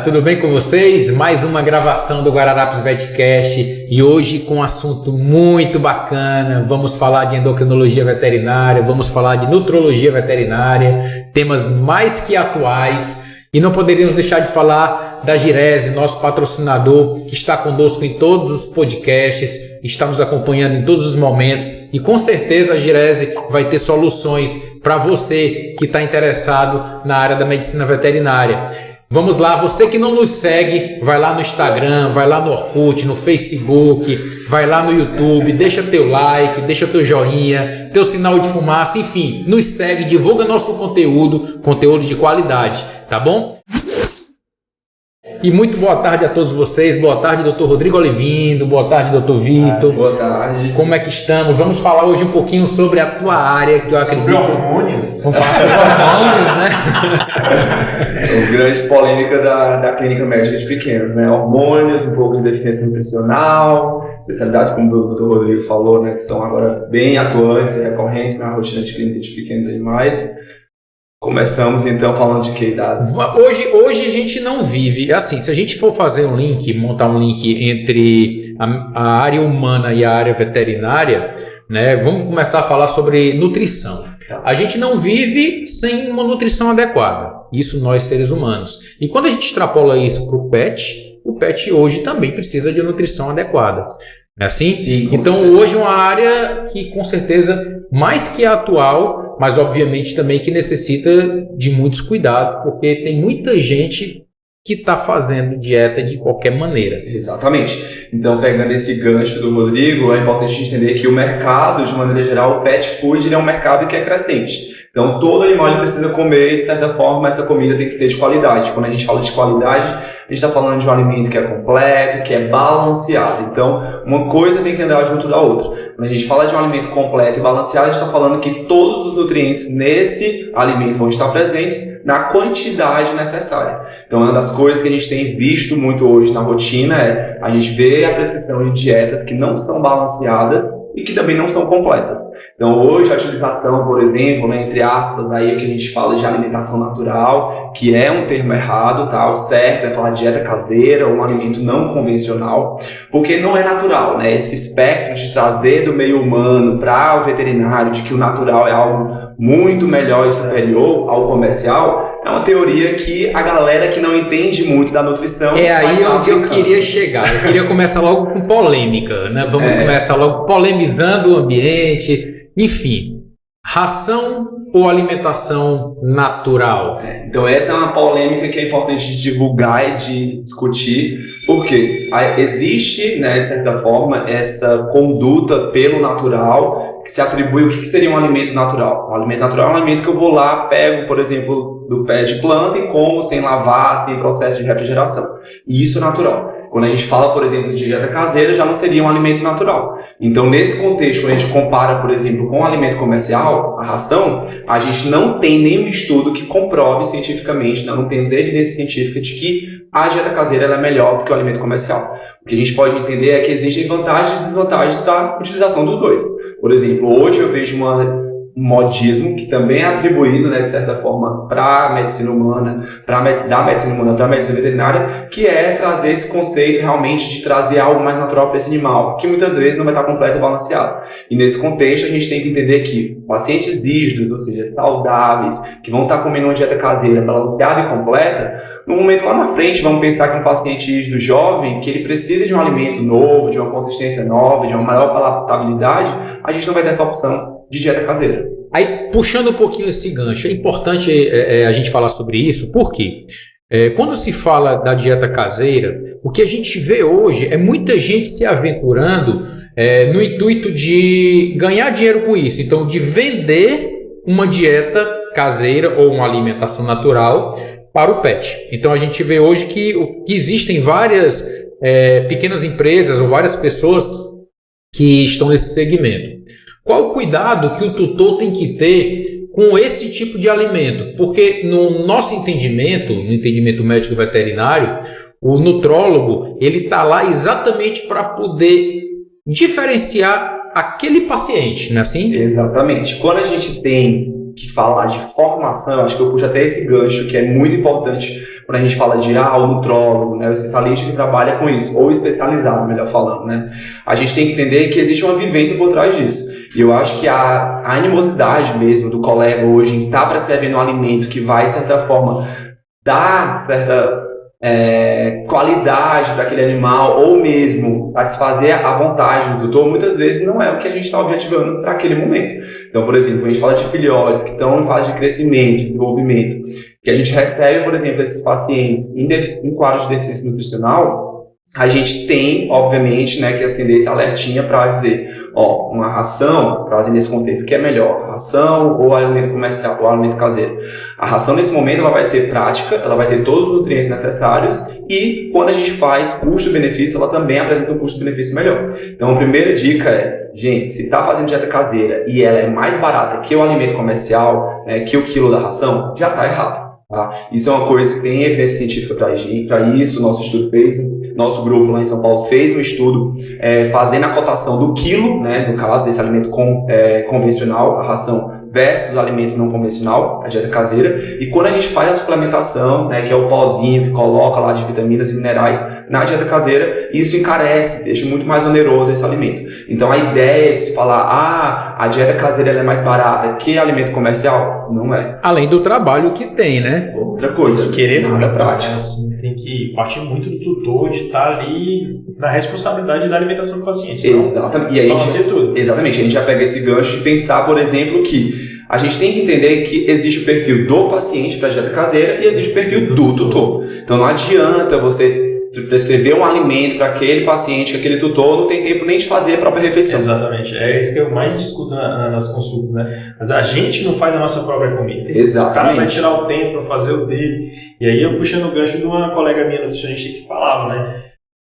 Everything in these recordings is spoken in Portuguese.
tudo bem com vocês? Mais uma gravação do Guararapes Vetcast e hoje com um assunto muito bacana. Vamos falar de endocrinologia veterinária, vamos falar de nutrologia veterinária, temas mais que atuais. E não poderíamos deixar de falar da Girese, nosso patrocinador, que está conosco em todos os podcasts, está nos acompanhando em todos os momentos e com certeza a Girese vai ter soluções para você que está interessado na área da medicina veterinária. Vamos lá, você que não nos segue, vai lá no Instagram, vai lá no Orkut, no Facebook, vai lá no YouTube, deixa teu like, deixa teu joinha, teu sinal de fumaça, enfim, nos segue, divulga nosso conteúdo de qualidade, tá bom? E muito boa tarde a todos vocês, boa tarde Dr. Rodrigo Olivindo, boa tarde Dr. Vitor. Boa tarde. Como é que estamos? Vamos falar hoje um pouquinho sobre a tua área, que eu acredito... Sobre hormônios? Vamos falar sobre hormônios, né? Grande polêmica da clínica médica de pequenos, né? Hormônios, um pouco de deficiência nutricional, especialidades como o Dr. Rodrigo falou, né? Que são agora bem atuantes e recorrentes na rotina de clínica de pequenos animais. Começamos então falando de que das... Hoje a gente não vive, assim, se a gente for fazer um link, montar um link entre a área humana e a área veterinária, né, vamos começar a falar sobre nutrição. A gente não vive sem uma nutrição adequada, isso nós seres humanos. E quando a gente extrapola isso para o pet hoje também precisa de nutrição adequada. Não é assim? Sim, então hoje é uma área que com certeza mais que atual, mas obviamente também que necessita de muitos cuidados, porque tem muita gente que está fazendo dieta de qualquer maneira. Exatamente. Então, pegando esse gancho do Rodrigo, é importante entender que o mercado, de maneira geral, o pet food é um mercado que é crescente. Então, todo animal ele precisa comer e, de certa forma, essa comida tem que ser de qualidade. Quando a gente fala de qualidade, a gente está falando de um alimento que é completo, que é balanceado. Então, uma coisa tem que andar junto da outra. Quando a gente fala de um alimento completo e balanceado, a gente está falando que todos os nutrientes nesse alimento vão estar presentes na quantidade necessária. Então, uma das coisas que a gente tem visto muito hoje na rotina é a gente vê a prescrição de dietas que não são balanceadas e que também não são completas. Então, hoje a utilização, por exemplo, né, entre aspas, aí que a gente fala de alimentação natural, que é um termo errado, tá? O certo é falar dieta caseira ou um alimento não convencional, porque não é natural, né? Esse espectro de trazer do meio humano para o veterinário, de que o natural é algo muito melhor e superior ao comercial, é uma teoria que a galera que não entende muito da nutrição... É aí onde eu queria chegar. Eu queria começar logo com polêmica, né? Vamos começar logo polemizando o ambiente, enfim. Ração ou alimentação natural? Então essa é uma polêmica que é importante de divulgar e de discutir, porque existe, né, de certa forma, essa conduta pelo natural que se atribui. O que seria um alimento natural? Um alimento natural é um alimento que eu vou lá, pego, por exemplo, do pé de planta e como sem lavar, sem processo de refrigeração. E isso é natural. Quando a gente fala, por exemplo, de dieta caseira, já não seria um alimento natural. Então, nesse contexto, quando a gente compara, por exemplo, com o alimento comercial, a ração, a gente não tem nenhum estudo que comprove cientificamente, não temos evidência científica de que a dieta caseira ela é melhor do que o alimento comercial. O que a gente pode entender é que existem vantagens e desvantagens da utilização dos dois. Por exemplo, hoje eu vejo um modismo que também é atribuído, né, de certa forma, para a medicina humana, da medicina humana para a medicina veterinária, que é trazer esse conceito realmente de trazer algo mais natural para esse animal, que muitas vezes não vai estar completo e balanceado. E nesse contexto a gente tem que entender que pacientes rígidos, ou seja, saudáveis, que vão estar comendo uma dieta caseira balanceada e completa, no momento lá na frente vamos pensar que um paciente rígido jovem, que ele precisa de um alimento novo, de uma consistência nova, de uma maior palatabilidade, a gente não vai ter essa opção de dieta caseira. Aí, puxando um pouquinho esse gancho, é importante a gente falar sobre isso, porque quando se fala da dieta caseira, o que a gente vê hoje é muita gente se aventurando no intuito de ganhar dinheiro com isso, então de vender uma dieta caseira ou uma alimentação natural para o pet. Então a gente vê hoje que existem várias pequenas empresas ou várias pessoas que estão nesse segmento. Qual o cuidado que o tutor tem que ter com esse tipo de alimento? Porque no nosso entendimento, no entendimento médico veterinário, o nutrólogo ele está lá exatamente para poder diferenciar aquele paciente, não é assim? Exatamente. Quando a gente tem que falar de formação, acho que eu puxo até esse gancho, que é muito importante quando a gente fala de o nutrólogo, né, o especialista que trabalha com isso, ou especializado, melhor falando, né? A gente tem que entender que existe uma vivência por trás disso. E eu acho que a animosidade mesmo do colega hoje em estar prescrevendo um alimento que vai, de certa forma, dar certa qualidade para aquele animal, ou mesmo satisfazer a vontade do tutor, muitas vezes não é o que a gente está objetivando para aquele momento. Então, por exemplo, quando a gente fala de filhotes que estão em fase de crescimento, desenvolvimento, que a gente recebe, por exemplo, esses pacientes em quadro de deficiência nutricional, a gente tem, obviamente, né, que acender esse alertinha para dizer, uma ração, trazendo esse conceito, que é melhor, ração ou alimento comercial, ou alimento caseiro. A ração, nesse momento, ela vai ser prática, ela vai ter todos os nutrientes necessários e, quando a gente faz custo-benefício, ela também apresenta um custo-benefício melhor. Então, a primeira dica é, gente, se está fazendo dieta caseira e ela é mais barata que o alimento comercial, né, que o quilo da ração, já está errado. Tá? Isso é uma coisa que tem evidência científica para isso. Nosso estudo nosso grupo lá em São Paulo fez um estudo fazendo a cotação do quilo, né, no caso desse alimento convencional, a ração, versus o alimento não convencional, a dieta caseira. E quando a gente faz a suplementação, né, que é o pozinho que coloca lá de vitaminas e minerais na dieta caseira, isso encarece, deixa muito mais oneroso esse alimento. Então a ideia de se falar, a dieta caseira ela é mais barata que alimento comercial, não é. Além do trabalho que tem, né? Outra coisa, querer nada prática. Assim, tem que partir muito do tutor de estar ali na responsabilidade da alimentação do paciente. Exatamente. E aí exatamente, a gente já pega esse gancho de pensar, por exemplo, que a gente tem que entender que existe o perfil do paciente para a dieta caseira e existe o perfil do tutor. Então não adianta você prescrever um alimento para aquele paciente, que aquele tutor não tem tempo nem de fazer a própria refeição. Exatamente, é isso que eu mais discuto nas consultas, né? Mas a gente não faz a nossa própria comida. Exatamente. O cara vai tirar o tempo para fazer o dele. E aí eu puxando o gancho de uma colega minha nutricionista que falava, né?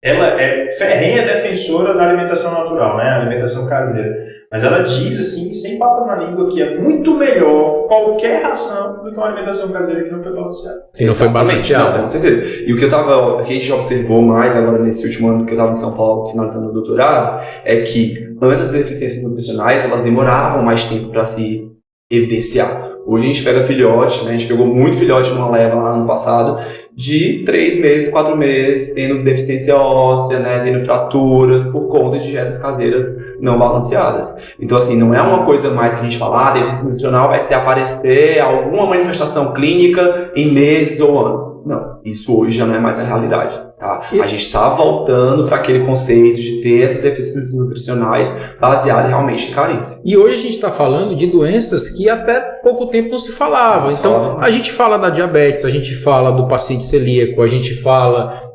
Ela é ferrenha defensora da alimentação natural, né? Alimentação caseira. Mas ela diz assim, sem papas na língua, que é muito melhor qualquer ração do que uma alimentação caseira que não foi balanceada. E não foi balanceada. Com certeza. E o que a gente já observou mais agora nesse último ano que eu estava em São Paulo finalizando o doutorado, é que antes as deficiências nutricionais, elas demoravam mais tempo para se evidenciar. Hoje a gente pega filhote, né? A gente pegou muito filhote numa leva lá no passado, de 3 meses, 4 meses, tendo deficiência óssea, né? Tendo fraturas por conta de dietas caseiras não balanceadas. Então, assim, não é uma coisa mais que a gente fala, deficiência nutricional vai se aparecer alguma manifestação clínica em meses ou anos. Não, isso hoje já não é mais a realidade, tá? A gente está voltando para aquele conceito de ter essas deficiências nutricionais baseadas realmente em carência. E hoje a gente está falando de doenças que até pouco tempo não se falava. Então, a gente fala da diabetes, a gente fala do paciente celíaco, a gente fala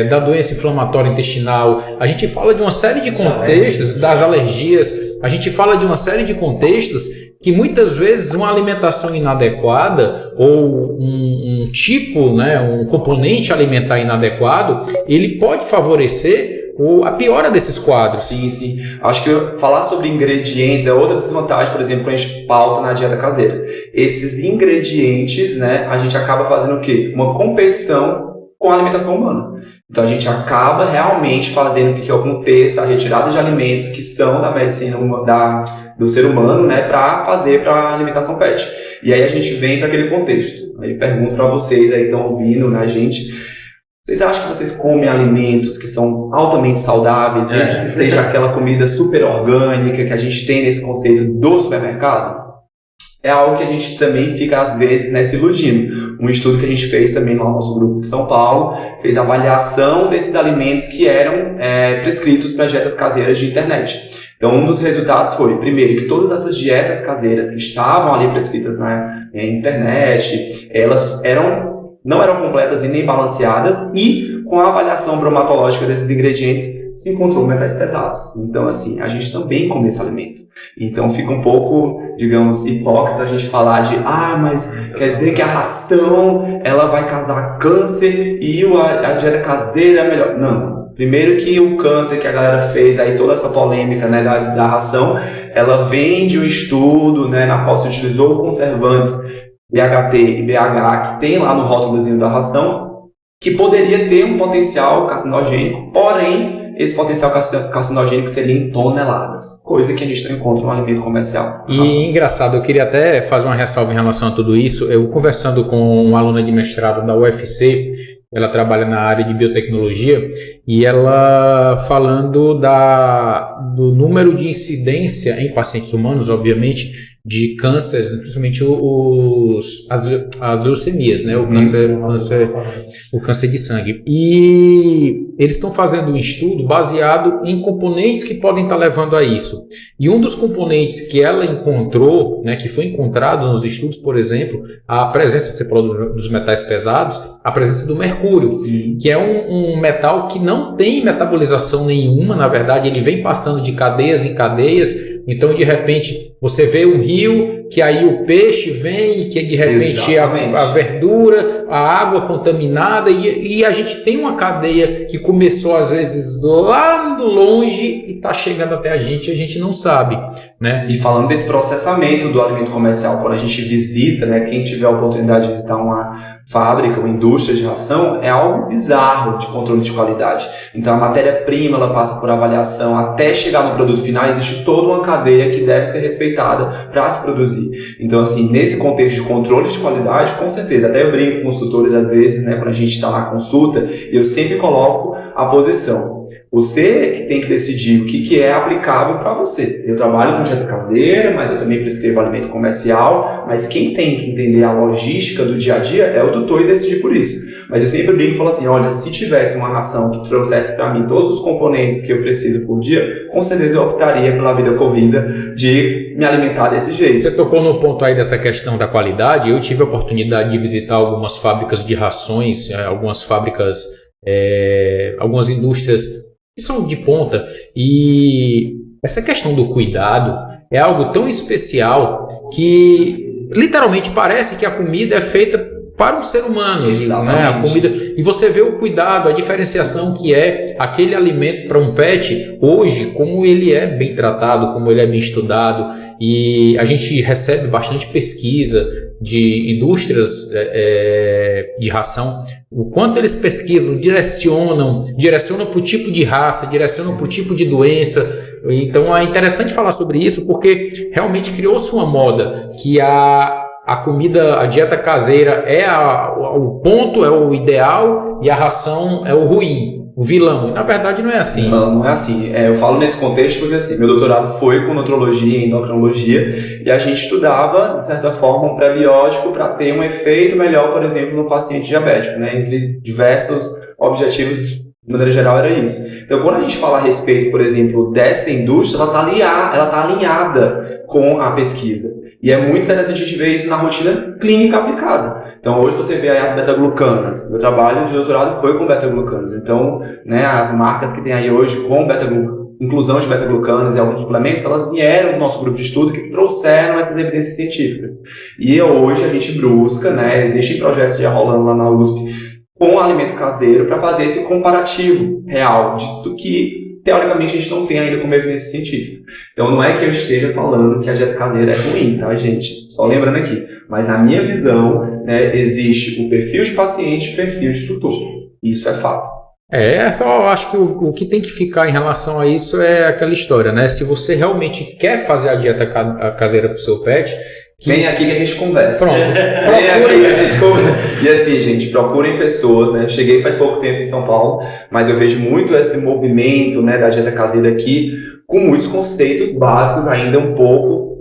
da doença inflamatória intestinal, a gente fala de uma série de contextos, das alergias, a gente fala de uma série de contextos que muitas vezes uma alimentação inadequada ou um tipo, né, um componente alimentar inadequado, ele pode favorecer a piora desses quadros. Sim, sim. Acho que falar sobre ingredientes é outra desvantagem, por exemplo, quando a gente pauta na dieta caseira. Esses ingredientes, né, a gente acaba fazendo o quê? Uma competição com a alimentação humana. Então a gente acaba realmente fazendo com que aconteça a retirada de alimentos que são da medicina do ser humano, né, para fazer para a alimentação PET. E aí a gente vem para aquele contexto. Aí pergunto para vocês aí que estão ouvindo, né, gente, vocês acham que vocês comem alimentos que são altamente saudáveis, mesmo que seja aquela comida super orgânica que a gente tem nesse conceito do supermercado? É algo que a gente também fica, às vezes, se iludindo. Um estudo que a gente fez também lá no nosso grupo de São Paulo, fez a avaliação desses alimentos que eram prescritos para dietas caseiras de internet. Então, um dos resultados foi, primeiro, que todas essas dietas caseiras que estavam ali prescritas na internet, elas não eram completas e nem balanceadas, e com a avaliação bromatológica desses ingredientes, se encontrou metais pesados. Então, assim, a gente também come esse alimento. Então, fica um pouco, digamos, hipócrita a gente falar de, mas quer dizer que a ração, ela vai causar câncer e a dieta caseira é melhor. Não. Primeiro que o câncer que a galera fez, aí toda essa polêmica, né, da ração, ela vem de um estudo, né, na qual se utilizou conservantes DHT e BH, que tem lá no rótulozinho da ração, que poderia ter um potencial carcinogênico, porém, esse potencial carcinogênico seria em toneladas, coisa que a gente não encontra no alimento comercial. E engraçado, eu queria até fazer uma ressalva em relação a tudo isso. Eu conversando com uma aluna de mestrado da UFC, ela trabalha na área de biotecnologia, e ela falando do número de incidência em pacientes humanos, obviamente, de cânceres, principalmente as leucemias, né? O câncer de sangue. E eles estão fazendo um estudo baseado em componentes que podem estar levando a isso. E um dos componentes que ela encontrou, né, que foi encontrado nos estudos, por exemplo, a presença, você falou dos metais pesados, a presença do mercúrio, Sim. que é um metal que não tem metabolização nenhuma, na verdade, ele vem passando de cadeias em cadeias. Então, de repente, você vê um rio, que aí o peixe vem, que de repente a verdura, a água contaminada, e a gente tem uma cadeia que começou, às vezes, lá longe e está chegando até a gente não sabe, né? E falando desse processamento do alimento comercial, quando a gente visita, né, quem tiver a oportunidade de visitar uma fábrica, uma indústria de ração, é algo bizarro de controle de qualidade. Então, a matéria-prima, ela passa por avaliação até chegar no produto final, existe toda uma cadeia que deve ser respeitada para se produzir. Então, assim, nesse contexto de controle de qualidade, com certeza, até eu brinco com os tutores às vezes, né, quando a gente está na consulta, eu sempre coloco a posição. Você que tem que decidir o que é aplicável para você. Eu trabalho com dieta caseira, mas eu também prescrevo alimento comercial, mas quem tem que entender a logística do dia a dia é o tutor e decidir por isso. Mas eu sempre brinco e falo assim, olha, se tivesse uma ração que trouxesse para mim todos os componentes que eu preciso por dia, com certeza eu optaria pela vida corrida de me alimentar desse jeito. Você tocou no ponto aí dessa questão da qualidade. Eu tive a oportunidade de visitar algumas fábricas de rações, algumas fábricas, algumas indústrias que são de ponta, e essa questão do cuidado é algo tão especial que literalmente parece que a comida é feita para um ser humano, né? A comida, e você vê o cuidado, a diferenciação que é aquele alimento para um pet hoje, como ele é bem tratado, como ele é bem estudado, e a gente recebe bastante pesquisa de indústrias de ração, o quanto eles pesquisam, direcionam para o tipo de raça, direcionam para o tipo de doença. Então é interessante falar sobre isso, porque realmente criou-se uma moda que a comida, a dieta caseira é o ponto, é o ideal, e a ração é o ruim, o vilão. E na verdade não é assim. Não é assim. Eu falo nesse contexto porque assim, meu doutorado foi com nutrologia e endocrinologia, e a gente estudava, de certa forma, um prebiótico para ter um efeito melhor, por exemplo, no paciente diabético, né? Entre diversos objetivos, de maneira geral, era isso. Então, quando a gente fala a respeito, por exemplo, dessa indústria, ela tá alinhada com a pesquisa. E é muito interessante a gente ver isso na rotina clínica aplicada. Então, hoje você vê aí as beta-glucanas. Meu trabalho de doutorado foi com beta-glucanas. Então, né, as marcas que tem aí hoje com inclusão de beta-glucanas e alguns suplementos, elas vieram do nosso grupo de estudo que trouxeram essas evidências científicas. E hoje a gente busca, né, existem projetos já rolando lá na USP com alimento caseiro para fazer esse comparativo real do que teoricamente a gente não tem ainda como evidência científica. Então não é que eu esteja falando que a dieta caseira é ruim, tá, gente? Só lembrando aqui. Mas na minha visão, né, existe o perfil de paciente e o perfil de tutor. Isso é fato. Eu acho que o que tem que ficar em relação a isso é aquela história, né? Se você realmente quer fazer a dieta caseira para o seu pet, vem aqui que a gente conversa. Pronto. Vem aqui que a gente conversa. E assim, gente, procurem pessoas, né? Cheguei faz pouco tempo em São Paulo, mas eu vejo muito esse movimento, né, da dieta caseira aqui, com muitos conceitos básicos ainda um pouco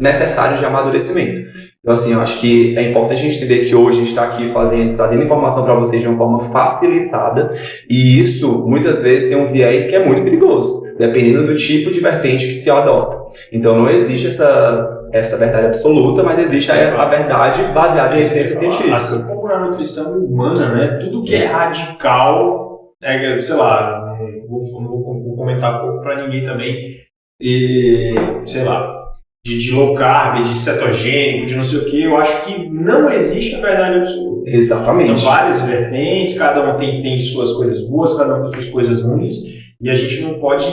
necessários de amadurecimento. Então, assim, eu acho que é importante a gente entender que hoje a gente está aqui trazendo informação para vocês de uma forma facilitada, e isso, muitas vezes, tem um viés que é muito perigoso, dependendo do tipo de vertente que se adota. Então, não existe essa verdade absoluta, mas existe a verdade baseada em evidência científica. Assim como na nutrição humana, né? Tudo que é radical, sei lá, não vou comentar pouco para ninguém também, sei lá, de low carb, de cetogênico, de não sei o que, eu acho que não existe a verdade absoluta. Exatamente. São várias vertentes, cada uma tem suas coisas boas, cada uma tem suas coisas ruins, e a gente não pode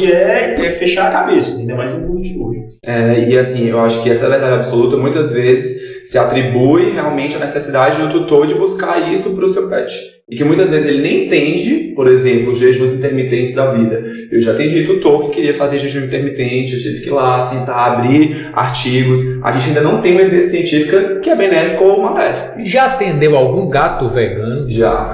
fechar a cabeça, ainda mais no mundo de hoje. E assim, eu acho que essa verdade absoluta muitas vezes se atribui realmente à necessidade do tutor de buscar isso para o seu pet. e que muitas vezes ele nem entende, por exemplo, os jejuns intermitentes da vida. Eu já atendi tutor que queria fazer jejum intermitente, eu tive que ir lá, sentar, abrir artigos. A gente ainda não tem uma evidência científica que é benéfica ou maléfica. Já atendeu algum gato vegano? Já.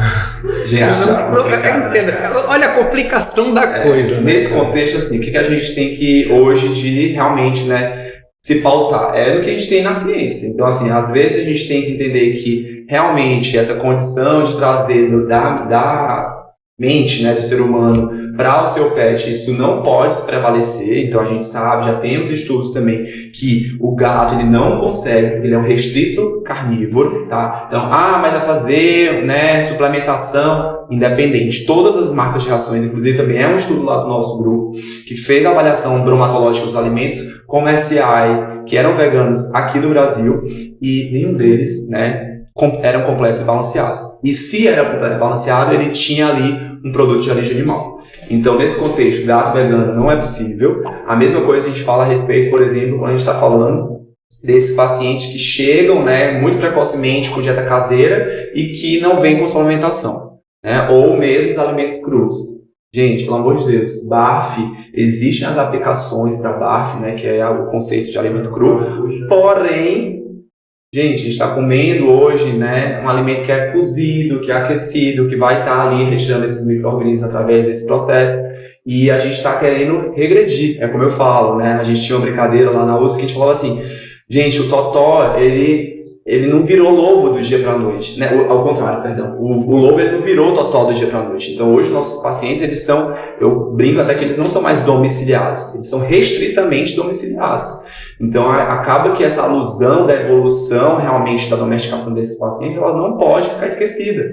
Olha a complicação da coisa. Nesse contexto, assim, o que a gente tem que hoje de realmente, né, se pautar? É no que a gente tem na ciência. Então, assim, às vezes a gente tem que entender que realmente essa condição de trazer da mente, né, do ser humano para o seu pet, isso não pode se prevalecer. Então a gente sabe, já temos estudos também que o gato ele não consegue, porque ele é um restrito carnívoro, tá? Então, mas vai fazer, né, suplementação independente. Todas as marcas de rações, inclusive também é um estudo lá do nosso grupo que fez a avaliação bromatológica dos alimentos comerciais que eram veganos aqui no Brasil e nenhum deles, né, eram completos e balanceados. E se era completo e balanceado, ele tinha ali um produto de origem animal. Então, nesse contexto, gato vegano não é possível. A mesma coisa a gente fala a respeito, por exemplo, quando a gente está falando desses pacientes que chegam, né, muito precocemente com dieta caseira e que não vêm com suplementação, né, ou mesmo os alimentos crus. Gente, pelo amor de Deus, BARF, existem as aplicações para BARF, né, que é o conceito de alimento cru, porém, gente, a gente está comendo hoje, né, um alimento que é cozido, que é aquecido, que vai estar ali retirando esses micro-organismos através desse processo. E a gente está querendo regredir. É como eu falo, né? A gente tinha uma brincadeira lá na USP que a gente falava assim, gente, o totó, ele não virou lobo do dia para a noite, né? Ao contrário, perdão. O lobo ele não virou totó do dia para a noite. Então hoje nossos pacientes, eles são, eu brinco até que eles não são mais domiciliados, eles são restritamente domiciliados. Então acaba que essa alusão da evolução realmente da domesticação desses pacientes, ela não pode ficar esquecida.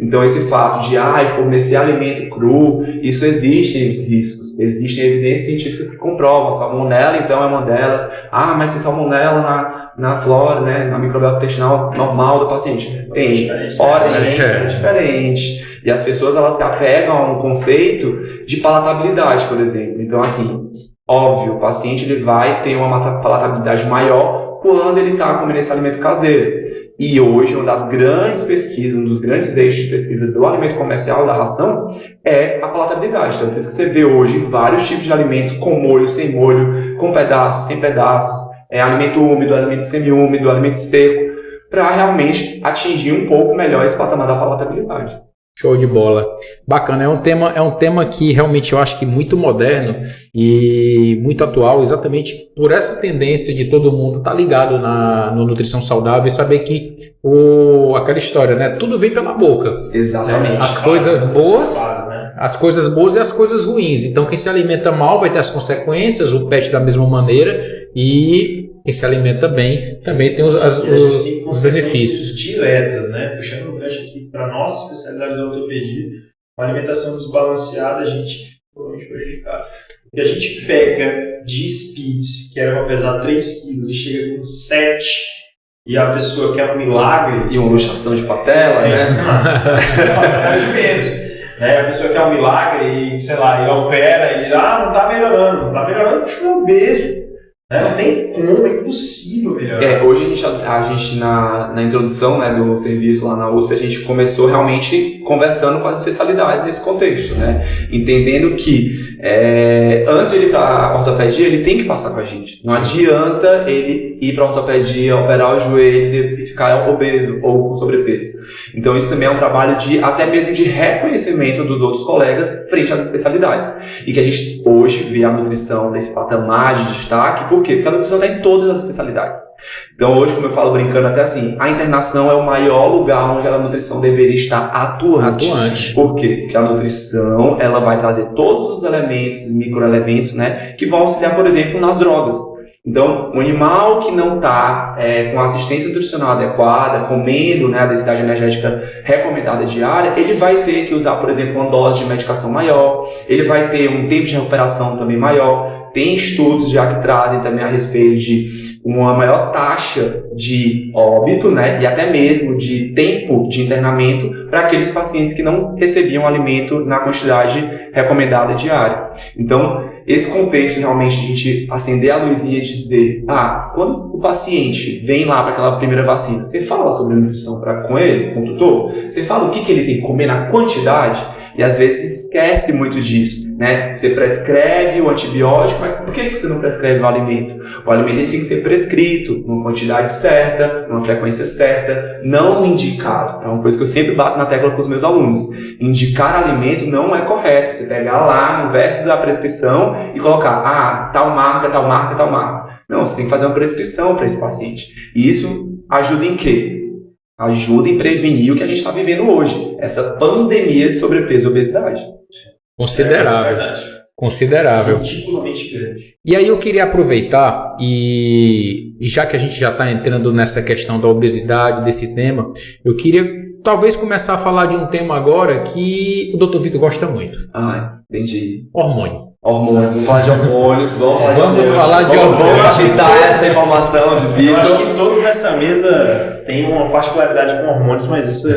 Então esse fato de fornecer alimento cru, isso existem os riscos, existem evidências científicas que comprovam. A salmonela então é uma delas. Mas tem salmonela na flora, né, na microbiota intestinal normal do paciente. Tem, porém é diferente. E as pessoas elas se apegam a um conceito de palatabilidade, por exemplo. Então, assim, óbvio, o paciente ele vai ter uma palatabilidade maior quando ele está comendo esse alimento caseiro. E hoje, uma das grandes pesquisas, um dos grandes eixos de pesquisa do alimento comercial, da ração, é a palatabilidade. Então, por isso que você vê hoje vários tipos de alimentos, com molho, sem molho, com pedaços, sem pedaços, alimento úmido, alimento semi-úmido, alimento seco, para realmente atingir um pouco melhor esse patamar da palatabilidade. Show de bola. Bacana. É um tema que realmente eu acho que muito moderno e muito atual, exatamente por essa tendência de todo mundo estar ligado no nutrição saudável e saber que aquela história, né? Tudo vem pela boca. Exatamente. As coisas boas, as coisas boas e as coisas ruins. Então, quem se alimenta mal vai ter as consequências, o pet da mesma maneira, e quem se alimenta bem também tem os benefícios diretas, né? Puxando o gancho aqui para a nossa especialidade da ortopedia, uma alimentação desbalanceada, a gente fica totalmente prejudicado. Porque a gente pega de Spitz, que era para pesar 3 quilos e chega com 7, e a pessoa quer um milagre. E uma luxação de patela, né? Mais ou menos. Né? A pessoa quer um milagre e, sei lá, e opera e diz, não está melhorando. Está melhorando porque é obeso. Não tem como, é impossível melhorar. Hoje a gente na introdução, né, do serviço lá na USP, a gente começou realmente conversando com as especialidades nesse contexto, né? Entendendo que antes de ele ir para a ortopedia, ele tem que passar com a gente. Não adianta ele ir para a ortopedia, operar o joelho e ficar obeso ou com sobrepeso. Então isso também é um trabalho até mesmo de reconhecimento dos outros colegas frente às especialidades. E que a gente hoje vê a nutrição nesse patamar de destaque. Por quê? Porque a nutrição está em todas as especialidades. Então hoje, como eu falo brincando até assim, a internação é o maior lugar onde a nutrição deveria estar atuante. Por quê? Porque a nutrição ela vai trazer todos os elementos, os microelementos, né, que vão auxiliar, por exemplo, nas drogas. Então, um animal que não está com assistência nutricional adequada, comendo, né, a densidade energética recomendada diária, ele vai ter que usar, por exemplo, uma dose de medicação maior, ele vai ter um tempo de recuperação também maior. Tem estudos já que trazem também a respeito de uma maior taxa de óbito, né, e até mesmo de tempo de internamento para aqueles pacientes que não recebiam alimento na quantidade recomendada diária. Então, esse contexto realmente de a gente acender a luzinha e de dizer, quando o paciente vem lá para aquela primeira vacina, você fala sobre nutrição com ele, com o tutor? Você fala o que ele tem que comer na quantidade? E às vezes esquece muito disso, né? Você prescreve o antibiótico, mas por que você não prescreve o alimento? O alimento ele tem que ser prescrito, numa quantidade certa, numa frequência certa, não indicado. É uma coisa que eu sempre bato na tecla com os meus alunos. Indicar alimento não é correto. Você pegar lá no verso da prescrição e colocar, tal marca, tal marca, tal marca. Não, você tem que fazer uma prescrição para esse paciente. E isso ajuda em quê? Ajuda em prevenir o que a gente está vivendo hoje, essa pandemia de sobrepeso e obesidade. Considerável. Considerável. Ridiculamente grande. E aí eu queria aproveitar, e já que a gente já está entrando nessa questão da obesidade, desse tema, eu queria talvez começar a falar de um tema agora que o Dr. Vitor gosta muito. Entendi. Hormônio. Hormônios, vamos falar de hormônios, Vamos falar de hormônios. Vamos captar essa informação de Vitor. Eu acho que todos nessa mesa têm uma particularidade com hormônios, mas isso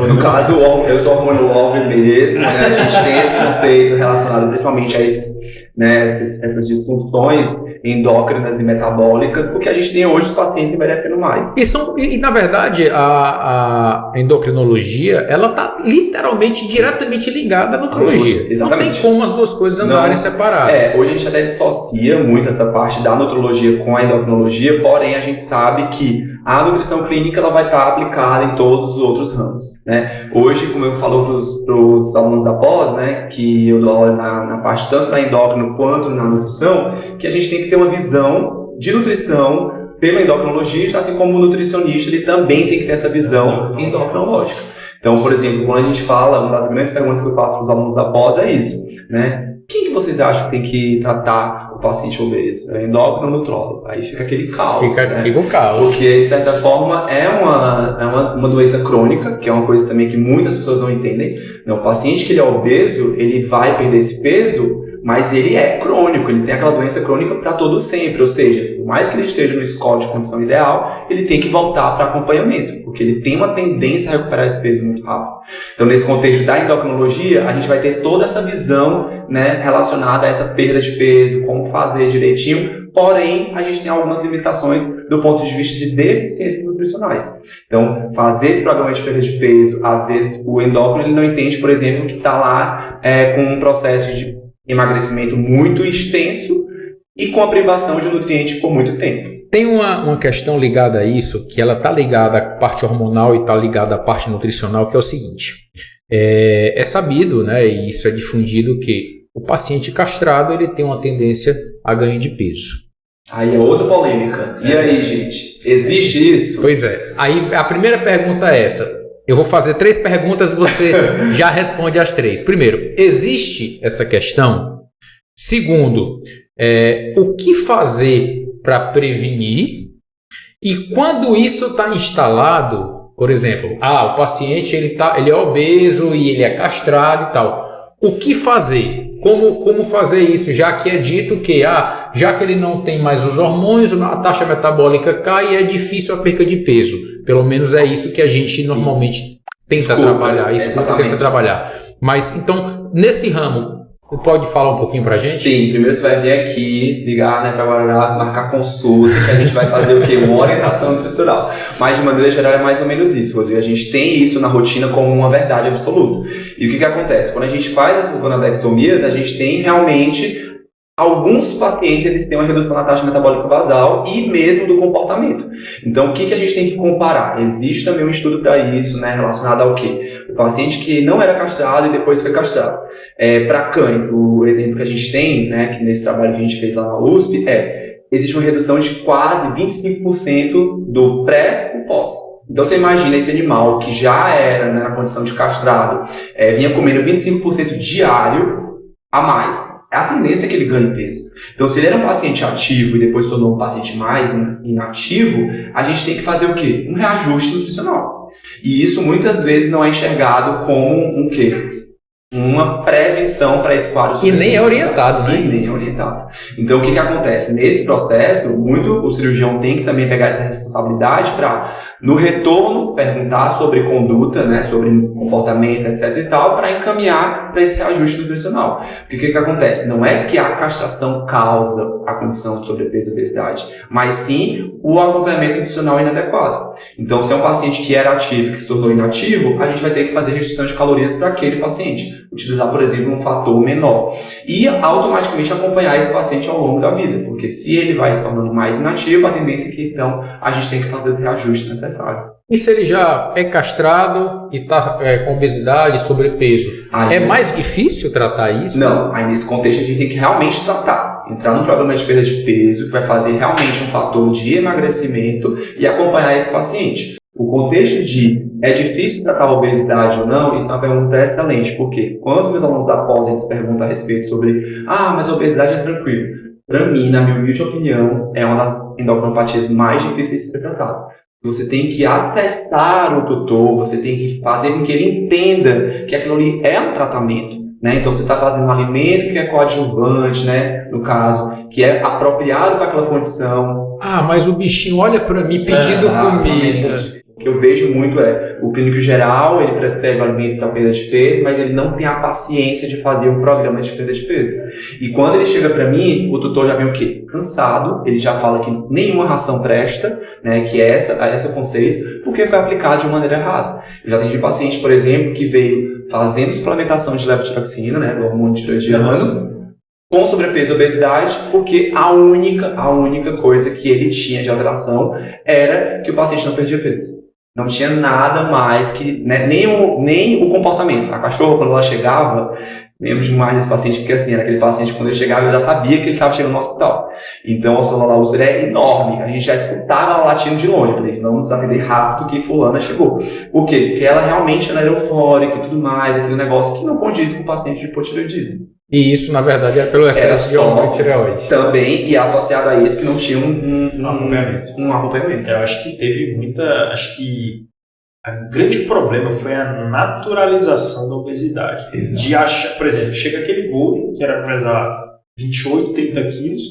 no caso, eu sou hormônio love mesmo, né? A gente tem esse conceito relacionado principalmente a essas disfunções endócrinas e metabólicas, porque a gente tem hoje os pacientes envelhecendo mais. E na verdade, a endocrinologia, ela está literalmente, diretamente ligada à nutrologia. Exatamente. Não tem como as duas coisas andarem separadas. Hoje a gente até dissocia muito essa parte da nutrologia com a endocrinologia, porém a gente sabe que a nutrição clínica ela vai estar aplicada em todos os outros ramos, né? Hoje, como eu falo para os alunos da pós, né, que eu dou aula na parte tanto da endócrino quanto na nutrição, que a gente tem que ter uma visão de nutrição pelo endocrinologista, assim como o nutricionista, ele também tem que ter essa visão endocrinológica. Então, por exemplo, quando a gente fala, uma das grandes perguntas que eu faço para os alunos da pós é isso, né? Quem que vocês acham que tem que tratar o paciente obeso? É endócrino ou nutrólogo? Aí fica aquele caos, Fica o caos. Porque, de certa forma, é uma doença crônica, que é uma coisa também que muitas pessoas não entendem. O paciente que ele é obeso, ele vai perder esse peso, mas ele é crônico, ele tem aquela doença crônica para todo sempre, ou seja, por mais que ele esteja no score de condição ideal, ele tem que voltar para acompanhamento, porque ele tem uma tendência a recuperar esse peso muito rápido. Então, nesse contexto da endocrinologia, a gente vai ter toda essa visão, né, relacionada a essa perda de peso, como fazer direitinho, porém, a gente tem algumas limitações do ponto de vista de deficiências nutricionais. Então, fazer esse programa de perda de peso, às vezes o endócrino ele não entende, por exemplo, que está lá com um processo de emagrecimento muito extenso e com a privação de nutrientes por muito tempo. Tem uma questão ligada a isso, que ela está ligada à parte hormonal e está ligada à parte nutricional, que é o seguinte. É sabido, né, e isso é difundido, que o paciente castrado ele tem uma tendência a ganho de peso. Aí é outra polêmica. E aí, gente? Existe isso? Pois é. Aí a primeira pergunta é essa. Eu vou fazer 3 perguntas, você já responde as 3. Primeiro, existe essa questão? Segundo, o que fazer para prevenir? E quando isso está instalado, por exemplo, o paciente ele é obeso e ele é castrado e tal. O que fazer? Como fazer isso? Já que é dito que, já que ele não tem mais os hormônios, a taxa metabólica cai e é difícil a perca de peso. Pelo menos é isso que a gente normalmente tenta trabalhar. Tenta trabalhar. Mas, então, nesse ramo, pode falar um pouquinho pra gente? Sim, primeiro você vai vir aqui, ligar, né, para Guararapes, marcar consulta, que a gente vai fazer o quê? Uma orientação nutricional. Mas, de maneira geral, é mais ou menos isso, Rodrigo. A gente tem isso na rotina como uma verdade absoluta. E o que acontece? Quando a gente faz essas gonadectomias, a gente tem realmente... Alguns pacientes eles têm uma redução na taxa metabólica basal e mesmo do comportamento. Então, o que a gente tem que comparar? Existe também um estudo para isso, né, relacionado ao quê? O paciente que não era castrado e depois foi castrado. Para cães, o exemplo que a gente tem, né, que nesse trabalho que a gente fez lá na USP, existe uma redução de quase 25% do pré e pós. Então, você imagina esse animal que já era, né, na condição de castrado, vinha comendo 25% diário a mais. A tendência é que ele ganhe peso. Então, se ele era um paciente ativo e depois tornou um paciente mais inativo, a gente tem que fazer o quê? Um reajuste nutricional. E isso muitas vezes não é enxergado como um quê? uma prevenção para esse quadro. E nem é orientado, né? E nem é orientado. Então, o que acontece? Nesse processo, o cirurgião tem que também pegar essa responsabilidade para, no retorno, perguntar sobre conduta, né, sobre comportamento, etc e tal, para encaminhar para esse reajuste nutricional. Porque o que acontece? Não é que a castração causa a condição de sobrepeso e obesidade, mas sim o acompanhamento nutricional inadequado. Então, se é um paciente que era ativo e que se tornou inativo, a gente vai ter que fazer restrição de calorias para aquele paciente. Utilizar, por exemplo, um fator menor. E automaticamente acompanhar esse paciente ao longo da vida. Porque se ele vai se tornando mais inativo, a tendência é que, então, a gente tem que fazer os reajustes necessários. E se ele já é castrado e está com obesidade, sobrepeso, é mais difícil tratar isso? Não, aí nesse contexto a gente tem que realmente tratar. Entrar num programa de perda de peso que vai fazer realmente um fator de emagrecimento e acompanhar esse paciente. O contexto de é difícil tratar a obesidade ou não, isso é uma pergunta excelente, porque quando os meus alunos da pós eles perguntam a respeito sobre mas a obesidade é tranquilo. Para mim, na minha humilde opinião, é uma das endocrinopatias mais difíceis de ser tratada. Você tem que acessar o tutor, você tem que fazer com que ele entenda que aquilo ali é um tratamento, né? Então você está fazendo um alimento que é coadjuvante, né? No caso, que é apropriado para aquela condição. Mas o bichinho olha para mim pedindo comida. O que eu vejo muito o clínico geral, ele prescreve alimento para perda de peso, mas ele não tem a paciência de fazer um programa de perda de peso. E quando ele chega para mim, o tutor já vem o quê? Cansado, ele já fala que nenhuma ração presta, né, que é esse o conceito, porque foi aplicado de uma maneira errada. Eu já atendi paciente, por exemplo, que veio fazendo suplementação de levotiroxina, né, do hormônio tiroidiano, com sobrepeso e obesidade, porque a única coisa que ele tinha de alteração era que o paciente não perdia peso. Não tinha nada mais que, né, nem o comportamento. A cachorra, quando ela chegava, lembro demais desse paciente, porque assim, era aquele paciente, quando ele chegava, eu já sabia que ele estava chegando no hospital. Então, o hospital da USP é enorme, a gente já escutava ela latindo de longe. Eu falei, vamos atender rápido que fulana chegou. Por quê? Porque ela realmente era eufórica e tudo mais, aquele negócio que não condiz com o paciente de hipotireoidismo. E isso, na verdade, é pelo excesso de hormônio tireoide. Também, e associado a isso, que não tinha um acompanhamento. Eu acho que teve muita... Acho que o grande problema foi a naturalização da obesidade. Exato. De achar, por exemplo, chega aquele Golden, que era para pesar 28, 30 quilos,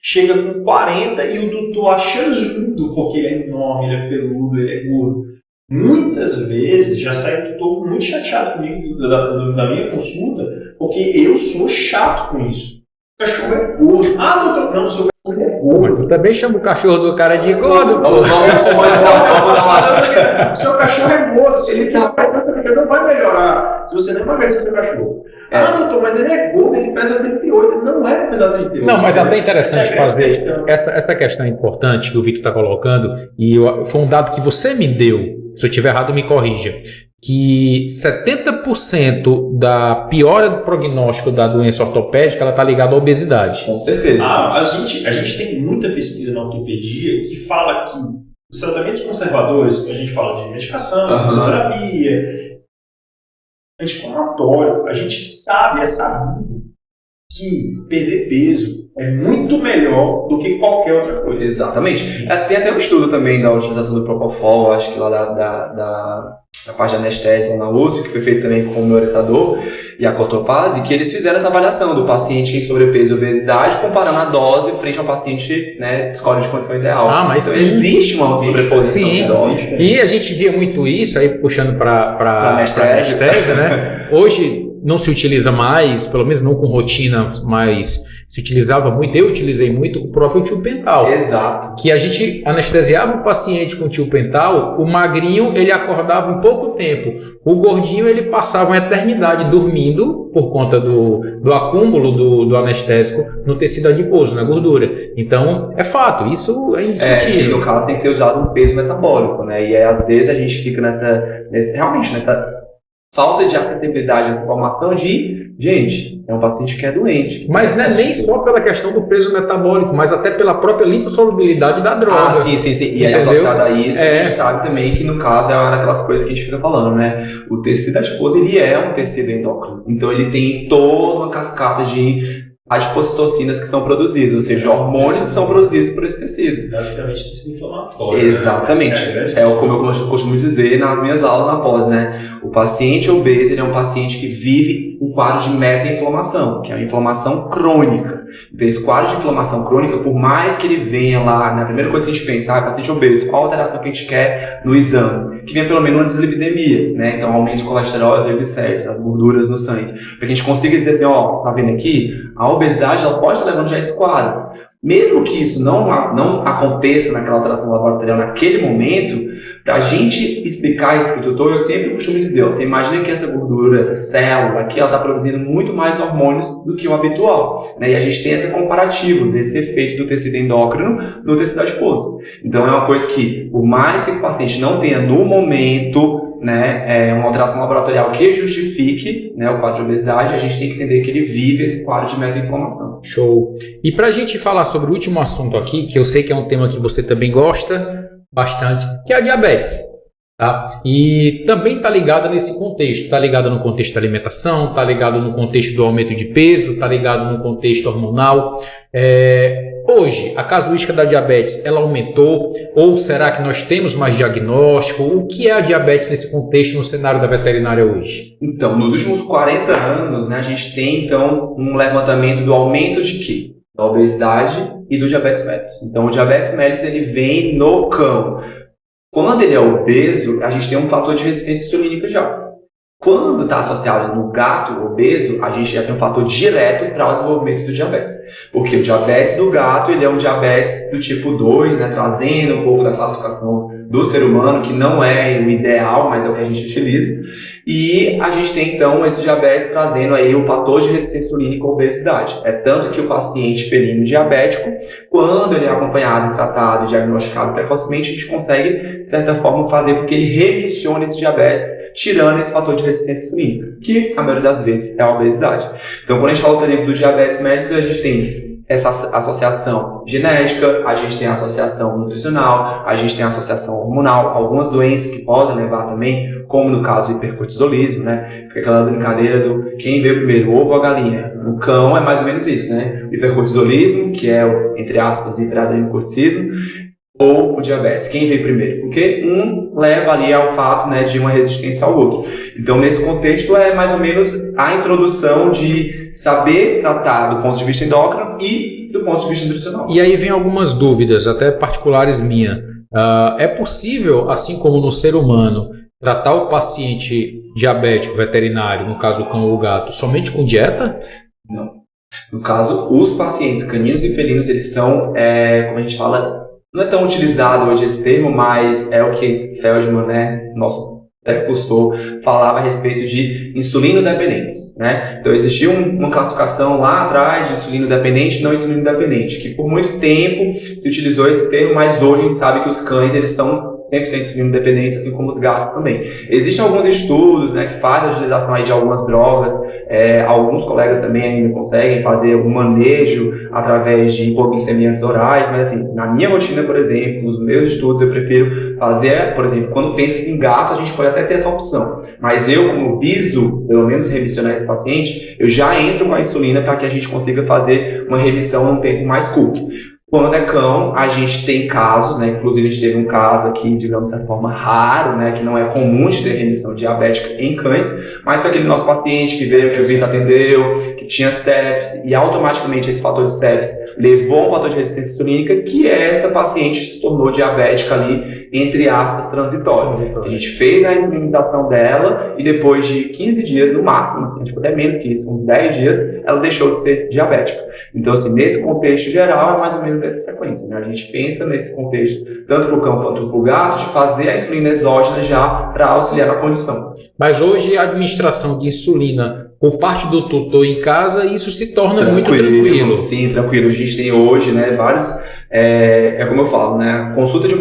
chega com 40 e o doutor acha lindo, porque ele é enorme, ele é peludo, ele é gordo. Muitas vezes já sai o doutor muito chateado comigo da minha consulta, porque eu sou chato com isso. O cachorro é gordo. Doutor, não, seu cachorro é gordo. Mas tu também chama o cachorro do cara de gordo. Seu cachorro é gordo. Se ele tá não vai melhorar se você não emagrecer o seu cachorro. Doutor, mas ele é gordo, ele pesa 38. Ele não é para pesar 38. Não, mas é até interessante fazer essa questão importante que o Vitor está colocando, e foi um dado que você me deu. Se eu estiver errado, me corrija. Que 70% da piora do prognóstico da doença ortopédica está ligada à obesidade. Com certeza. A gente tem muita pesquisa na ortopedia que fala que os tratamentos conservadores, que a gente fala de medicação, fisioterapia, anti-inflamatório, a gente sabe, é sabido que perder peso é muito melhor do que qualquer outra coisa. Exatamente. Tem até um estudo também da utilização do Propofol, acho que lá da parte de anestesia na USP, que foi feito também com o meu orientador e a Cotopase, que eles fizeram essa avaliação do paciente em sobrepeso e obesidade, comparando a dose frente ao paciente, né, escolha de condição ideal. Mas então existe uma sobreposição de dose. E a gente via muito isso, aí puxando para anestesia, né? Hoje não se utiliza mais, pelo menos não com rotina, mas se utilizava muito, eu utilizei muito o próprio tiopental. Exato. Que a gente anestesiava o paciente com tiopental, o magrinho ele acordava em pouco tempo, o gordinho ele passava uma eternidade dormindo por conta do acúmulo do anestésico no tecido adiposo, na gordura. Então, é fato, isso é indiscutível. Que no caso tem que ser usado um peso metabólico, né? E aí, às vezes a gente fica realmente nessa falta de acessibilidade a essa informação gente, é um paciente que é doente. Mas não é nem só pela questão do peso metabólico, mas até pela própria lipossolubilidade da droga. Sim. E aí, associado a isso, a gente sabe também que, no caso, é uma daquelas coisas que a gente fica falando, né? O tecido adiposo, ele é um tecido endócrino. Então, ele tem toda uma cascata de adipocitocinas que são produzidas, ou seja, hormônios que são produzidos por esse tecido. Basicamente, tecido inflamatório. Exatamente. Né? Como eu costumo dizer nas minhas aulas na pós, né? O paciente obeso, ele é um paciente que vive um quadro de meta-inflamação, que é uma inflamação crônica. Então, esse quadro de inflamação crônica, por mais que ele venha lá, na primeira coisa que a gente pensa, paciente obeso, qual a alteração que a gente quer no exame? Que venha pelo menos uma dislipidemia, né? Então, aumento de colesterol e triglicéridos, as gorduras no sangue. Para que a gente consiga dizer assim, ó, você está vendo aqui? A obesidade, ela pode estar levando já esse quadro. Mesmo que isso não aconteça naquela alteração laboratorial naquele momento, para a gente explicar isso para o tutor, eu sempre costumo dizer, ó, você imagina que essa gordura, essa célula aqui, ela está produzindo muito mais hormônios do que o habitual, né? E a gente tem esse comparativo desse efeito do tecido endócrino no tecido adiposo. Então, é uma coisa que, por mais que esse paciente não tenha no momento, né, uma alteração laboratorial que justifique, né, o quadro de obesidade, a gente tem que entender que ele vive esse quadro de meta-inflamação. Show. E para a gente falar sobre o último assunto aqui, que eu sei que é um tema que você também gosta bastante, que é a diabetes. Tá? E também está ligada nesse contexto, está ligada no contexto da alimentação, está ligado no contexto do aumento de peso, está ligado no contexto hormonal. Hoje, a casuística da diabetes, ela aumentou? Ou será que nós temos mais diagnóstico? O que é a diabetes nesse contexto no cenário da veterinária hoje? Então, nos últimos 40 anos, né, a gente tem, então, um levantamento do aumento de quê? Da obesidade e do diabetes mellitus. Então, o diabetes mellitus, ele vem no cão. Quando ele é obeso, a gente tem um fator de resistência insulínica já. Quando está associado no gato obeso, a gente já tem um fator direto para o desenvolvimento do diabetes. Porque o diabetes do gato, ele é um diabetes do tipo 2, né, trazendo um pouco da classificação do ser humano, que não é o ideal, mas é o que a gente utiliza. E a gente tem, então, esse diabetes trazendo aí o fator de resistência insulínica e obesidade. É tanto que o paciente felino diabético, quando ele é acompanhado, tratado e diagnosticado precocemente, a gente consegue, de certa forma, fazer com que ele remissione esse diabetes, tirando esse fator de resistência insulínica, que, a maioria das vezes, é a obesidade. Então, quando a gente fala, por exemplo, do diabetes mellitus, a gente tem essa associação genética, a gente tem a associação nutricional, a gente tem a associação hormonal, algumas doenças que podem levar também, como no caso do hipercortisolismo, né? Fica aquela brincadeira do quem veio primeiro, o ovo ou a galinha. No cão é mais ou menos isso, né? O hipercortisolismo, que é o, entre aspas, hiperadrenocorticismo, ou o diabetes. Quem veio primeiro? Porque um leva ali ao fato, né, de uma resistência ao outro. Então, nesse contexto, é mais ou menos a introdução de saber tratar do ponto de vista endócrino e do ponto de vista nutricional. E aí vem algumas dúvidas, até particulares minhas. É possível, assim como no ser humano, tratar o paciente diabético veterinário, no caso o cão ou o gato, somente com dieta? Não. No caso, os pacientes caninos e felinos, eles são, como a gente fala, não é tão utilizado hoje esse termo, mas é o que Feldman, né, nosso precursor, falava a respeito de insulino-dependentes, né? Então existia uma classificação lá atrás de insulino-dependente e não insulino-dependente, que por muito tempo se utilizou esse termo, mas hoje a gente sabe que os cães, eles são 100% insulino-dependentes, assim como os gatos também. Existem alguns estudos, né, que fazem a utilização aí de algumas drogas, alguns colegas também ainda conseguem fazer um manejo através de hipoglicemiantes orais, mas assim, na minha rotina, por exemplo, nos meus estudos, eu prefiro fazer, por exemplo, quando pensa em gato, a gente pode até ter essa opção, mas eu, como viso, pelo menos remissionar esse paciente, eu já entro com a insulina para que a gente consiga fazer uma remissão num tempo mais curto. Quando é cão, a gente tem casos, né? Inclusive a gente teve um caso aqui, digamos de certa forma, raro, né? Que não é comum de ter remissão diabética em cães, mas foi aquele nosso paciente que veio, que o Vitor atendeu, que tinha sepsis, e automaticamente esse fator de sepsis levou a um fator de resistência insulínica, que essa paciente se tornou diabética ali, entre aspas, transitória. A gente fez a insulinização dela e depois de 15 dias, no máximo, assim, acho que até menos que isso, uns 10 dias, ela deixou de ser diabética. Então, assim, nesse contexto geral, é mais ou menos essa sequência, né? A gente pensa nesse contexto, tanto para o cão quanto para o gato, de fazer a insulina exógena já para auxiliar na condição. Mas hoje a administração de insulina por parte do tutor em casa, isso se torna muito tranquilo. Sim, tranquilo. A gente tem hoje, né, vários, como eu falo, né, a primeira consulta de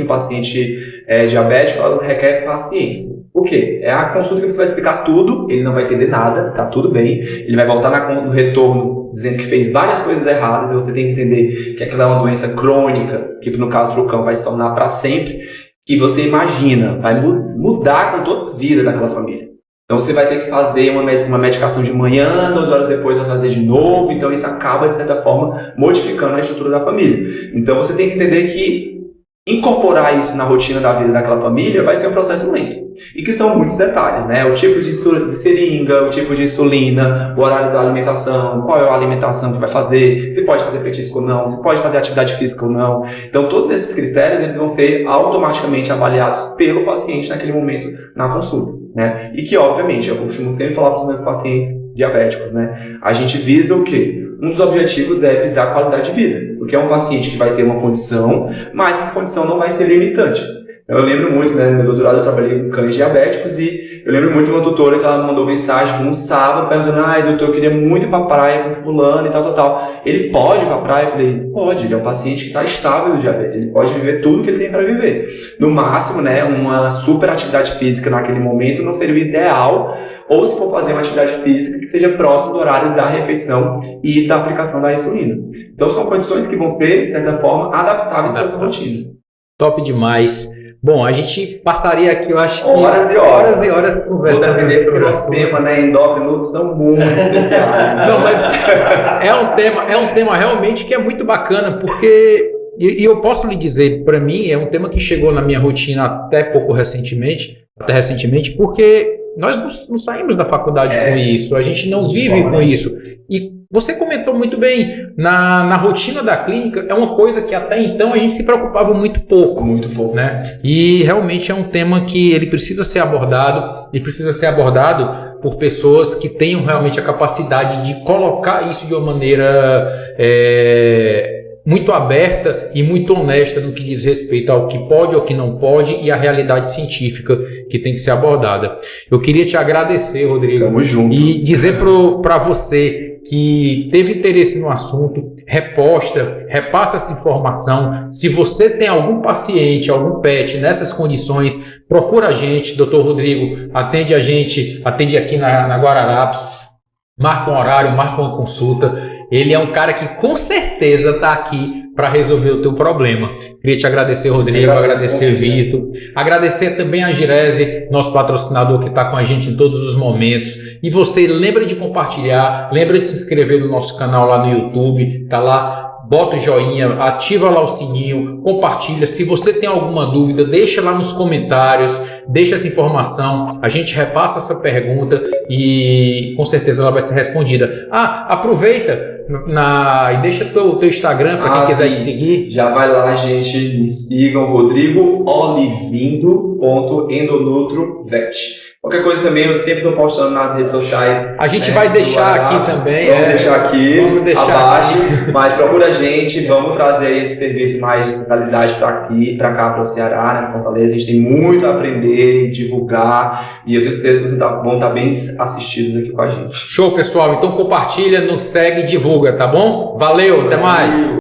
um paciente diabético, ela requer paciência. Por quê? É a consulta que você vai explicar tudo, ele não vai entender nada, tá tudo bem, ele vai voltar no retorno dizendo que fez várias coisas erradas, e você tem que entender que aquela é uma doença crônica, que no caso para o cão vai se tornar para sempre, que você imagina, vai mudar com toda a vida daquela família. Então você vai ter que fazer uma medicação de manhã, 2 horas depois vai fazer de novo, então isso acaba, de certa forma, modificando a estrutura da família. Então você tem que entender que incorporar isso na rotina da vida daquela família vai ser um processo lento. E que são muitos detalhes, né? O tipo de seringa, o tipo de insulina, o horário da alimentação, qual é a alimentação que vai fazer, se pode fazer petisco ou não, se pode fazer atividade física ou não. Então todos esses critérios eles vão ser automaticamente avaliados pelo paciente naquele momento na consulta, né? E que obviamente, eu costumo sempre falar para os meus pacientes diabéticos, né? A gente visa o quê? Um dos objetivos é visar a qualidade de vida, porque é um paciente que vai ter uma condição, mas essa condição não vai ser limitante. Eu lembro muito, né, no meu doutorado eu trabalhei com cães diabéticos e eu lembro muito de uma tutora que ela me mandou mensagem num sábado perguntando: ai, doutor, eu queria muito ir pra praia com fulano e tal. Ele pode ir pra praia? Eu falei: pode, ele é um paciente que está estável do diabetes, ele pode viver tudo que ele tem para viver. No máximo, né, uma super atividade física naquele momento não seria o ideal, ou se for fazer uma atividade física que seja próximo do horário da refeição e da aplicação da insulina. Então são condições que vão ser, de certa forma, adaptáveis para essa rotina. Top demais. Bom, a gente passaria aqui, eu acho que horas e horas conversando sobre esse nosso tema, né? Endócrinos são muito especiais. Não, mas é um tema realmente que é muito bacana, porque e eu posso lhe dizer, para mim é um tema que chegou na minha rotina até recentemente, porque nós não saímos da faculdade com isso, a gente não vive com isso. E você comentou muito bem, na rotina da clínica é uma coisa que até então a gente se preocupava muito pouco. Muito pouco. Né? E realmente é um tema que ele precisa ser abordado, e precisa ser abordado por pessoas que tenham realmente a capacidade de colocar isso de uma maneira muito aberta e muito honesta no que diz respeito ao que pode ou que não pode e a realidade científica que tem que ser abordada. Eu queria te agradecer, Rodrigo. Tamo junto. E dizer para você que teve interesse no assunto, repassa essa informação. Se você tem algum paciente, algum pet nessas condições, procura a gente, Dr. Rodrigo, atende aqui na Guararapes, marca um horário, marca uma consulta. Ele é um cara que com certeza está aqui para resolver o teu problema. Queria te agradecer, Rodrigo, agradecer, Vitor, agradecer também a Girese, nosso patrocinador que está com a gente em todos os momentos. E você lembra de compartilhar, lembra de se inscrever no nosso canal lá no YouTube, tá lá. Bota o joinha, ativa lá o sininho, compartilha. Se você tem alguma dúvida, deixa lá nos comentários, deixa essa informação, a gente repassa essa pergunta e com certeza ela vai ser respondida. Aproveita e deixa teu Instagram para quem quiser te seguir. Já vai lá, gente, me sigam, rodrigoolivindo.endonutro.vet. Qualquer coisa também eu sempre estou postando nas redes sociais. A gente vai deixar aqui também. Vamos deixar aqui abaixo. Mas procura a gente, vamos trazer esse serviço mais de especialidade para cá, para o Ceará, né, Fortaleza. A gente tem muito a aprender, divulgar. E eu tenho certeza que vocês vão estar bem assistidos aqui com a gente. Show, pessoal. Então compartilha, nos segue e divulga, tá bom? Valeu, até mais.